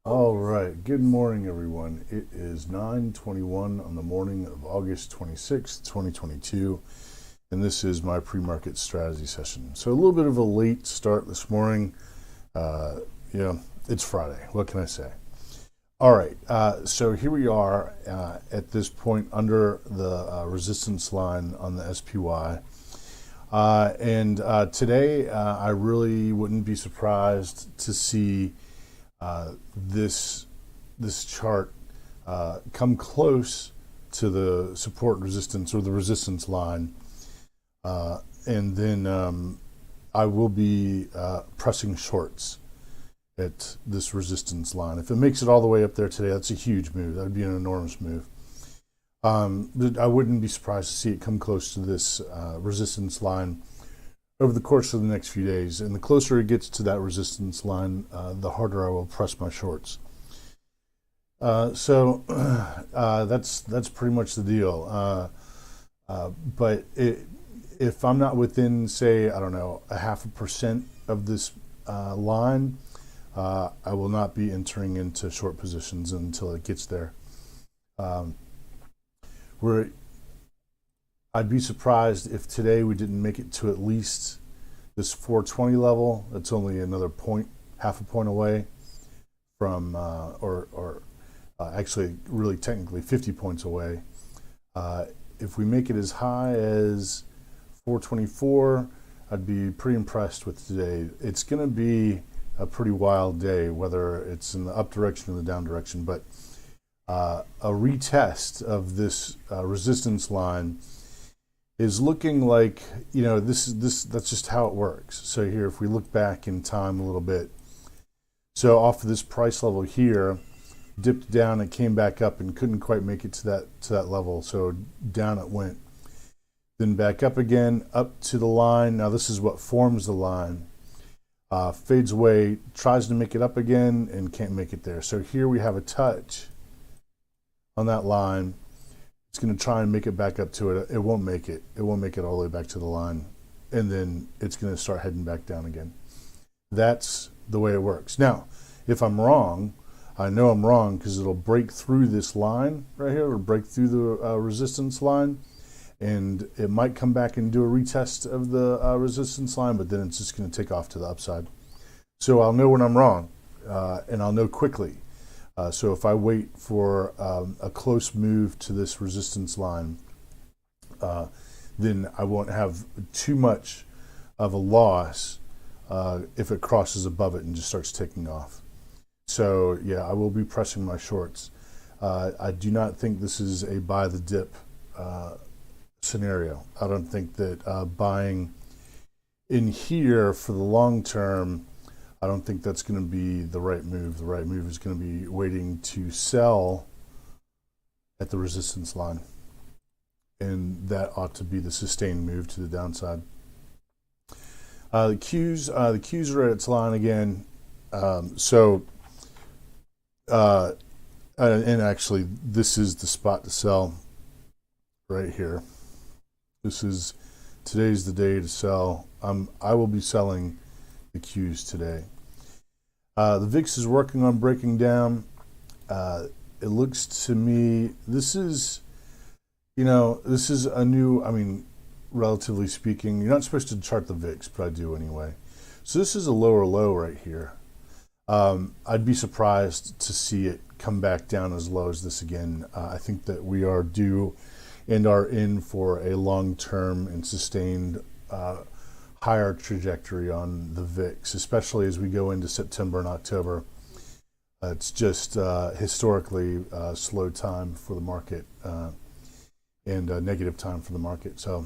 All right. Good morning, everyone. It is 9:21 on the morning of August 26th, 2022, and this is my pre-market strategy session. So a little bit of a late start this morning. Uh, it's Friday. What can I say? All right. So here we are at this point under the resistance line on the SPY. And today, I really wouldn't be surprised to see this chart come close to the support resistance or the resistance line, and then I will be pressing shorts at this resistance line. If it makes it all the way up there today, that's a huge move. That would be an enormous move. I wouldn't be surprised to see it come close to this resistance line over the course of the next few days. And the closer it gets to that resistance line, the harder I will press my shorts. So that's pretty much the deal. But if I'm not within, say, I don't know, 0.5% of this line, I will not be entering into short positions until it gets there. I'd be surprised if today we didn't make it to at least this 420 level. That's only another point, half a point away from, actually, really technically 50 points away. If we make it as high as 424, I'd be pretty impressed with today. It's going to be a pretty wild day, whether it's in the up direction or the down direction, but a retest of this resistance line is looking like, that's just how it works. So here, if we look back in time a little bit, so off of this price level here, dipped down and came back up and couldn't quite make it to that level, so down it went. Then back up again, up to the line. Now this is what forms the line. Fades away, tries to make it up again, and can't make it there. So here we have a touch on that line. It's going to try and make it back up to it. It won't make it. It won't make it all the way back to the line. And then it's going to start heading back down again. That's the way it works. Now, if I'm wrong, I know I'm wrong because it'll break through this line right here, or break through the resistance line, and it might come back and do a retest of the resistance line, but then it's just going to take off to the upside. So I'll know when I'm wrong, and I'll know quickly. So if I wait for a close move to this resistance line, then I won't have too much of a loss if it crosses above it and just starts taking off. So yeah, I will be pressing my shorts. I do not think this is a buy the dip scenario. I don't think that buying in here for the long term, I don't think that's going to be the right move. The right move is going to be waiting to sell at the resistance line. And that ought to be the sustained move to the downside. The Qs are at its line again. And actually, this is the spot to sell right here. Today's the day to sell. I will be selling the Qs today. The VIX is working on breaking down. It looks to me, this is a new, relatively speaking, you're not supposed to chart the VIX, but I do anyway. So this is a lower low right here. I'd be surprised to see it come back down as low as this again. I think that we are due and are in for a long-term and sustained higher trajectory on the VIX, especially as we go into September and October. It's just historically slow time for the market and negative time for the market. So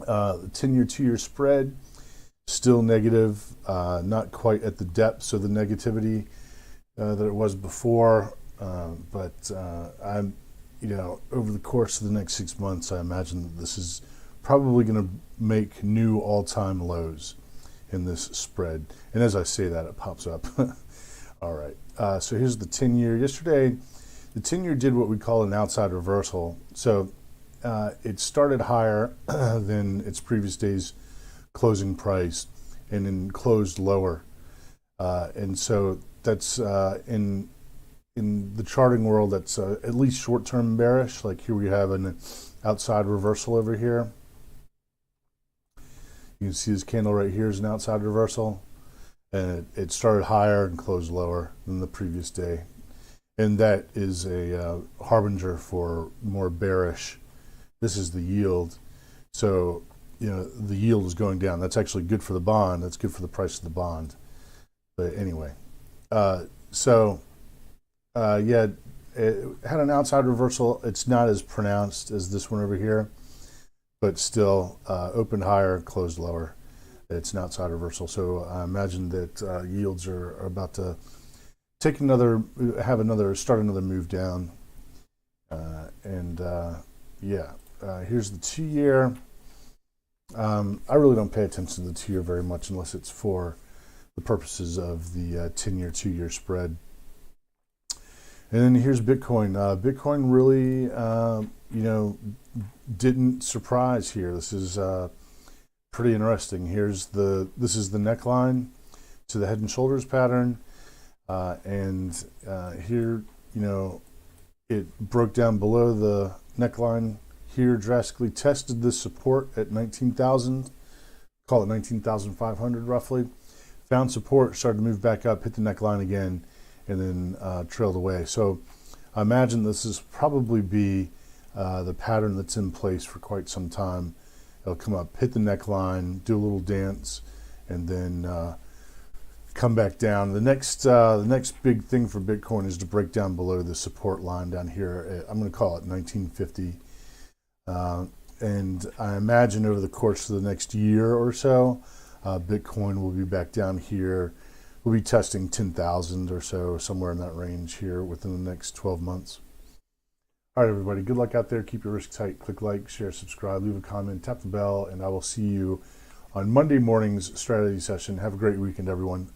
the 10-year, 2-year spread, still negative, not quite at the depths of the negativity that it was before, but I'm, over the course of the next 6 months, I imagine that this is probably going to make new all-time lows in this spread. And as I say that, it pops up. All right. So here's the 10-year. Yesterday, the 10-year did what we call an outside reversal. So it started higher than its previous day's closing price and then closed lower. And so that's in the charting world, that's at least short-term bearish. Like here we have an outside reversal over here. You can see this candle right here is an outside reversal, and it started higher and closed lower than the previous day, and that is a harbinger for more bearish. This is the yield, so the yield is going down. That's actually good for the bond. That's good for the price of the bond. But anyway, yeah, it had an outside reversal. It's not as pronounced as this one over here, but still opened higher, closed lower. It's an outside reversal. So I imagine that yields are about to take start another move down. Here's the 2-year. I really don't pay attention to the 2-year very much unless it's for the purposes of the 10-year, 2-year spread. And then here's Bitcoin. Bitcoin really, didn't surprise here. This is pretty interesting. This is the neckline to the head and shoulders pattern, and here, it broke down below the neckline here, drastically tested this support at 19,000, call it 19,500 roughly. Found support, started to move back up, hit the neckline again, and then trailed away. So I imagine this is probably be the pattern that's in place for quite some time. It'll come up, hit the neckline, do a little dance, and then come back down. The next big thing for Bitcoin is to break down below the support line down here. I'm going to call it 1950. And I imagine over the course of the next year or so, Bitcoin will be back down here. We'll be testing 10,000 or so, somewhere in that range here within the next 12 months. All right, everybody, good luck out there. Keep your risk tight. Click like, share, subscribe, leave a comment, tap the bell, and I will see you on Monday morning's strategy session. Have a great weekend, everyone.